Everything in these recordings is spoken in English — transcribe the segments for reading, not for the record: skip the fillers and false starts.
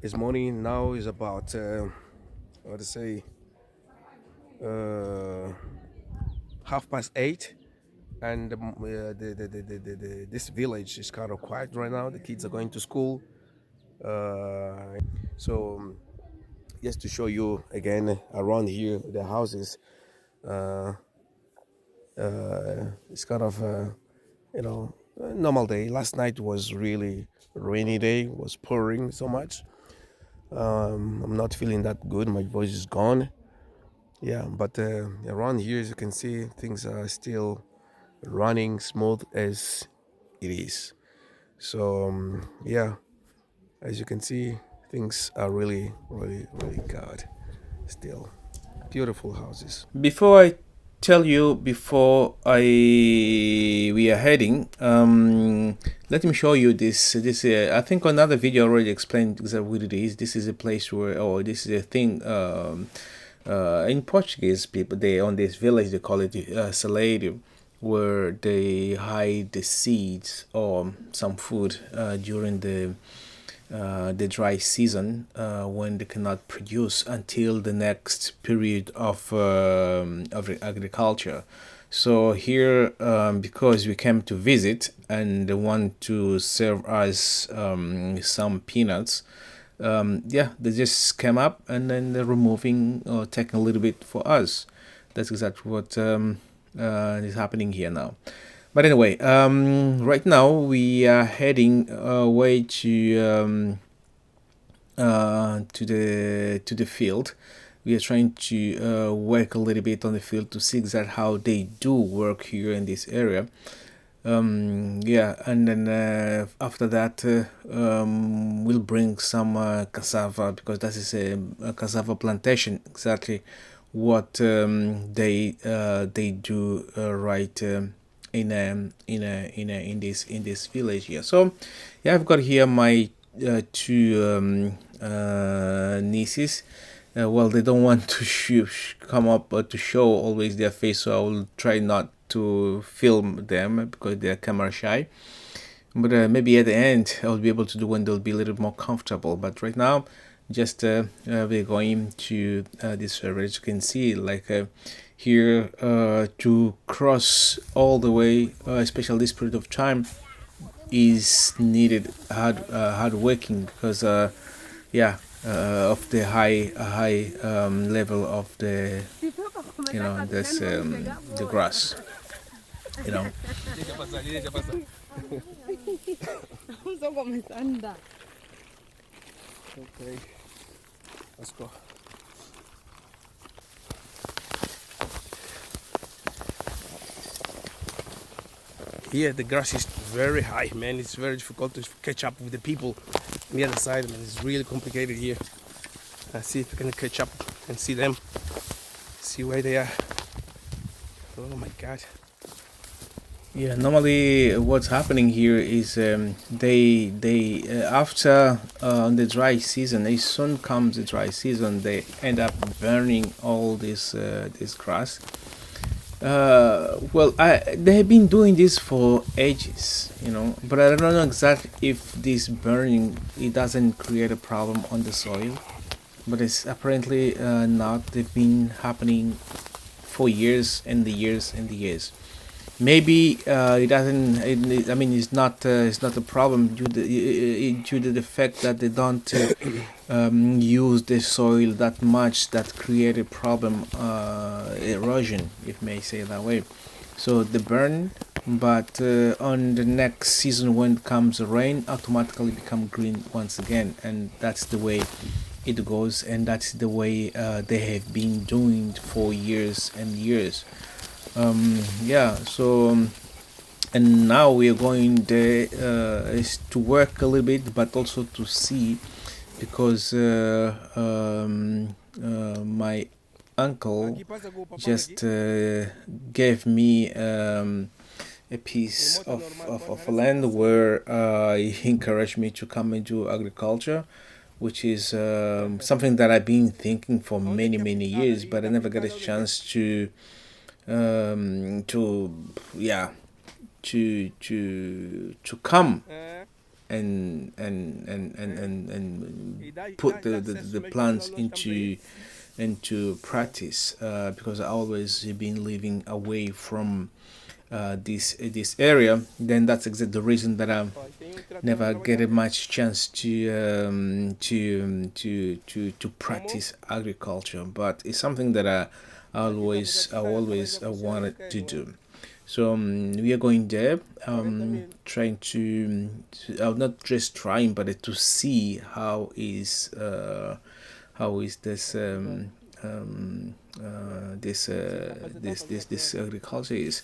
It's morning now. Is about what to say, uh, 8:30, and this village is kind of quiet right now. The kids are going to school. So just to show you again around here, the houses. Uh, it's kind of a normal day. Last night was really rainy day. Was pouring so much. I'm not feeling that good. My voice is gone. Yeah, but around here, as you can see, things are still running smooth as it is. So yeah, as you can see, things are really, really, really good. Still, beautiful houses. Before I tell you, before I we are heading, let me show you this. I think another video already explained exactly what it is. This is a place where, or this is a thing. In Portuguese, people they on this village they call it celeiro, where they hide the seeds or some food during the dry season when they cannot produce until the next period of agriculture. So here, because we came to visit and they want to serve us some peanuts, yeah, they just came up and then they're removing or taking a little bit for us. That's exactly what is happening here now. But anyway, right now we are heading away to the field. We are trying to work a little bit on the field to see exactly how they do work here in this area. Yeah, and then after that, we'll bring some cassava because that is a cassava plantation. Exactly what they do right in this village here. So yeah, I've got here my two nieces. Well, they don't want to come up to show always their face, so I will try not to film them because they're camera shy. But maybe at the end I'll be able to do when they'll be a little more comfortable. But right now, just we're going to this river. As you can see, like here to cross all the way, especially this period of time, is needed hard working because yeah of the high level of the this the grass, you know. Okay, let's go. Here the grass is very high, man. It's very difficult to catch up with the people on the other side, man. It's really complicated here. Let's see if I can catch up and see them, see where they are. Oh my God. Yeah, normally what's happening here is they after the dry season, as soon comes the dry season, they end up burning all this grass. Well, they have been doing this for ages, you know, but I don't know exactly if this burning it doesn't create a problem on the soil, but it's apparently not. They've been happening for years and the years and the years. Maybe it doesn't. I mean, it's not a problem due to the fact that they don't use the soil that much that create a problem, erosion, if may say that way. So they burn, but on the next season when comes rain, automatically become green once again, and that's the way it goes, and that's the way they have been doing for years and years. Yeah, so and now we are going there is to work a little bit, but also to see because my uncle just gave me a piece of land where he encouraged me to come into agriculture, which is something that I've been thinking for many years, but I never got a chance to yeah to come and put the plans into practice, because I always been living away from this area. Then that's exactly the reason that I never get a much chance to practice agriculture. But it's something that I always wanted to do. So we are going there, trying not just trying, but to see how is this agriculture is.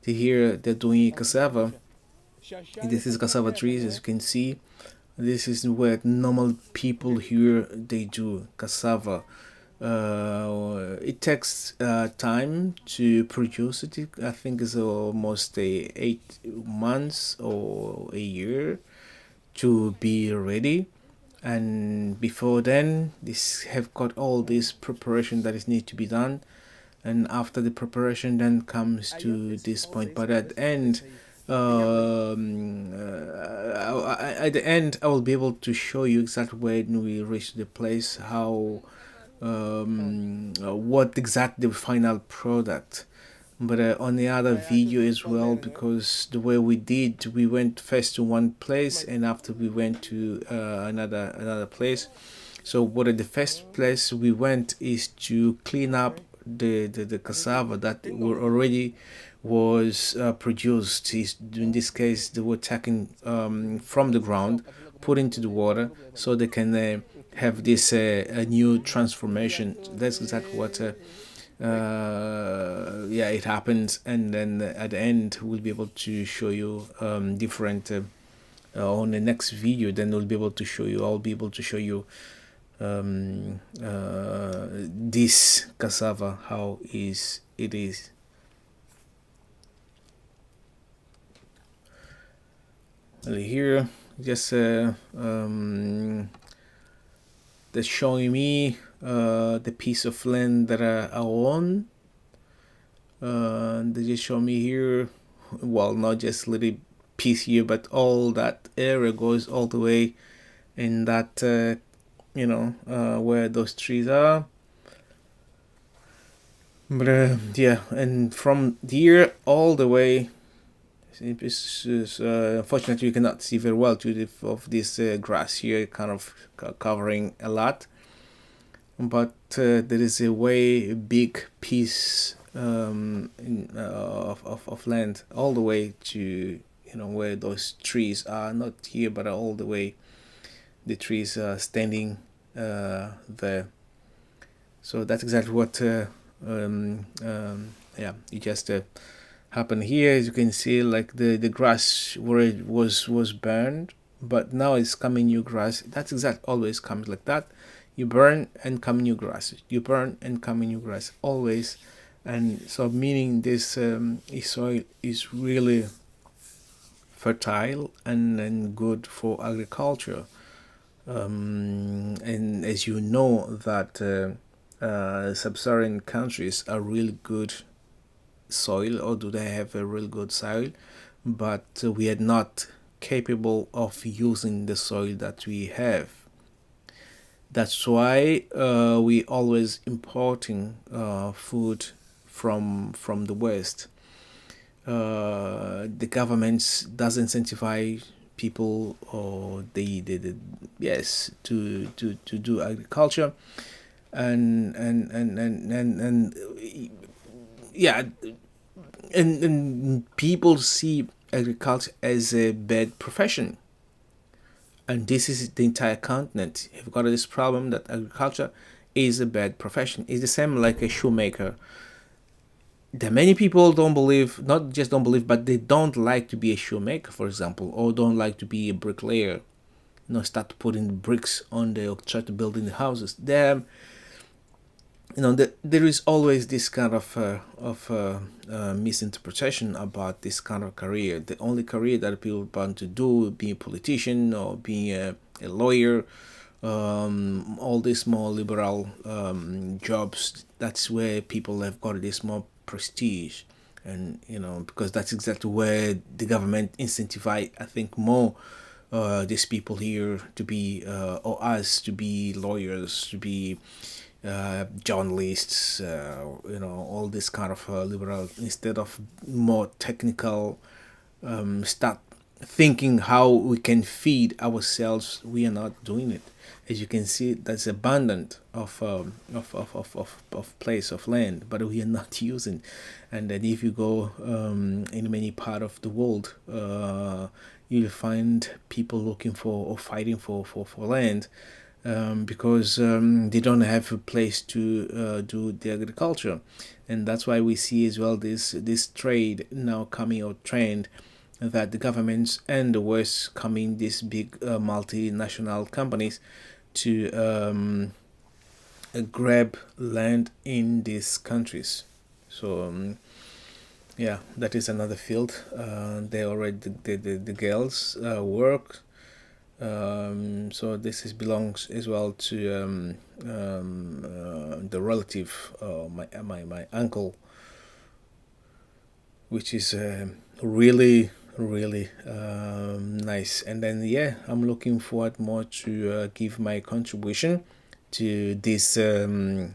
Here they're doing cassava. This is cassava trees, as you can see. This is where normal people here they do cassava. It takes time to produce it. I think it's almost 8 months or a year to be ready. And before then, this have got all this preparation that is need to be done. And after the preparation, then comes to this point. But at the end, at the end, I will be able to show you exactly when we reach the place, how what exactly the final product. But on the other video as well, because the way we went first to one place and after we went to another place. So what at the first place we went is to clean up the cassava that were already was produced. In this case, they were taken from the ground, put into the water, so they can have this a new transformation. That's exactly what. Yeah, it happens, and then at the end we'll be able to show you different on the next video. Then we'll be able to show you. I'll be able to show you this cassava, how is it is. And here, just they're showing me the piece of land that I own. They just show me here, well, not just little piece here, but all that area goes all the way in that, where those trees are. But yeah, and from here all the way, unfortunately you cannot see very well due to of this grass here, kind of covering a lot. But there is a way big piece of land all the way to where those trees are, not here but all the way the trees are standing there. So that's exactly what yeah, it just happened here. As you can see, like the grass where it was burned, but now it's coming new grass. That's exactly always comes like that. You burn and come new grass. You burn and come new grass always. And so meaning this soil is really fertile and good for agriculture. And as you know that sub-Saharan countries are really good soil, or do they have a real good soil, but we are not capable of using the soil that we have. That's why we always importing food from the West. The governments does incentivize people, or the yes, to do agriculture, and yeah, and people see agriculture as a bad profession. And this is the entire continent. You've got this problem that agriculture is a bad profession. It's the same like a shoemaker. There are many people don't believe, not just don't believe, but they don't like to be a shoemaker, for example, or don't like to be a bricklayer. Start putting bricks on the, or try to build in the houses. There is always this kind of misinterpretation about this kind of career. The only career that people want to do, being a politician or being a lawyer, all these more liberal jobs. That's where people have got this more prestige, and because that's exactly where the government incentivize, I think, more these people here to be or us to be lawyers, to be journalists, all this kind of liberal, instead of more technical, start thinking how we can feed ourselves. We are not doing it. As you can see, that's abundant of place of land, but we are not using. And then if you go in many part of the world, you'll find people looking for or fighting for land, because they don't have a place to do the agriculture. And that's why we see as well this trade now coming, or trend, that the governments and the West coming, these big multinational companies, to grab land in these countries. So yeah, that is another field. They already the girls work. So this is belongs as well to the relative, my uncle, which is really nice. And then yeah, I'm looking forward more to give my contribution to this yeah,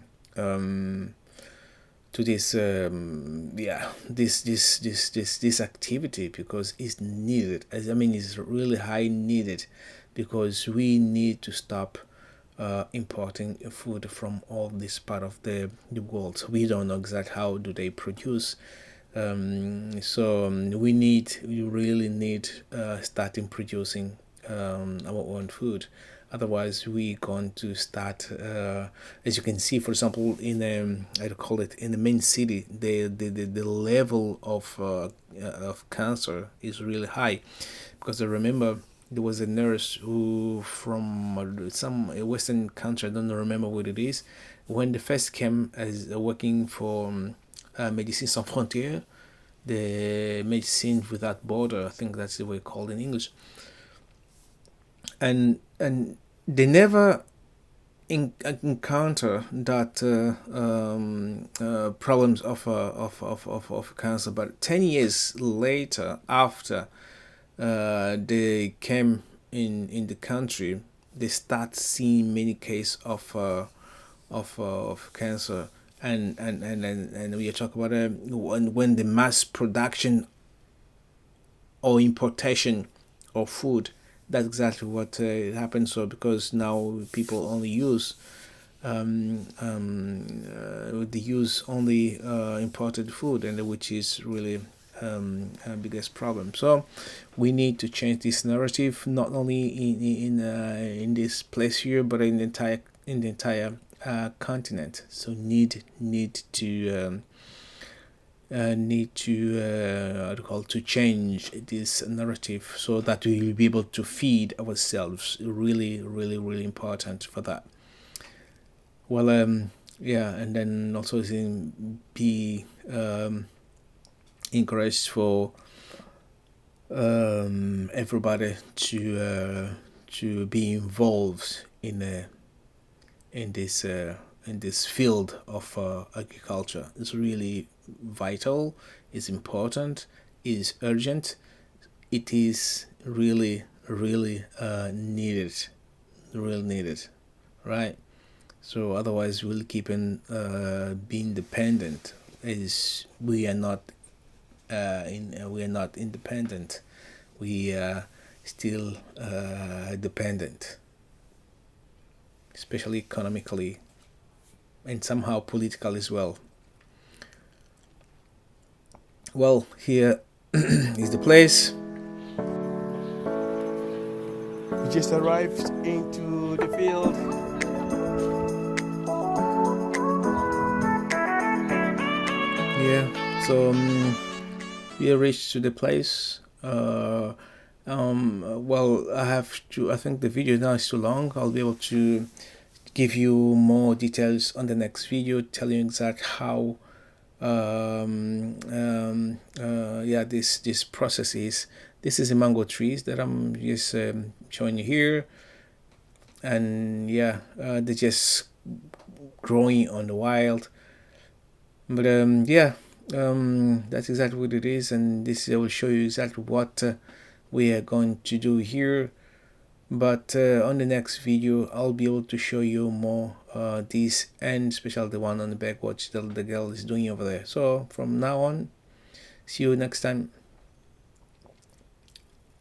this activity, because it's needed. I mean, it's really high needed, because we need to stop importing food from all this part of the world. We don't know exactly how do they produce. We really need starting producing our own food. Otherwise, we going to start, as you can see, for example, in I call it in the main city, the level of cancer is really high, because I remember there was a nurse who from some Western country, I don't remember what it is, when the first came as working for Médecins Sans Frontières, the Medicine Without Border, I think that's the way called in English, and they never encounter that problems of cancer. But 10 years later, after they came in the country, they start seeing many cases of cancer. And we are talking about when the mass production or importation of food, that's exactly what happens. So because now people only use they use only imported food, and which is really biggest problem. So we need to change this narrative, not only in this place here, but in the entire continent. So need to how to call, to change this narrative, so that we will be able to feed ourselves. Really, really, really important for that. Well, yeah, and then also be encouraged for everybody to be involved in this field of agriculture. It's really vital. It's important. It's urgent. It is really, really needed. Real needed, right? So otherwise, we'll keep on being dependent. As we are not we are not independent. We are still dependent, especially economically and somehow political as well. Well, here is the place. We just arrived into the field. Yeah, so we reached to the place. Well, I have to. I think the video now is too long. I'll be able to give you more details on the next video, tell you exactly how yeah, this process is. This is the mango trees that I'm just showing you here, and yeah, they're just growing on the wild. But yeah, that's exactly what it is, and this I will show you exactly what we are going to do here. But on the next video I'll be able to show you more these, and especially the one on the back, what the girl is doing over there. So from now on, see you next time.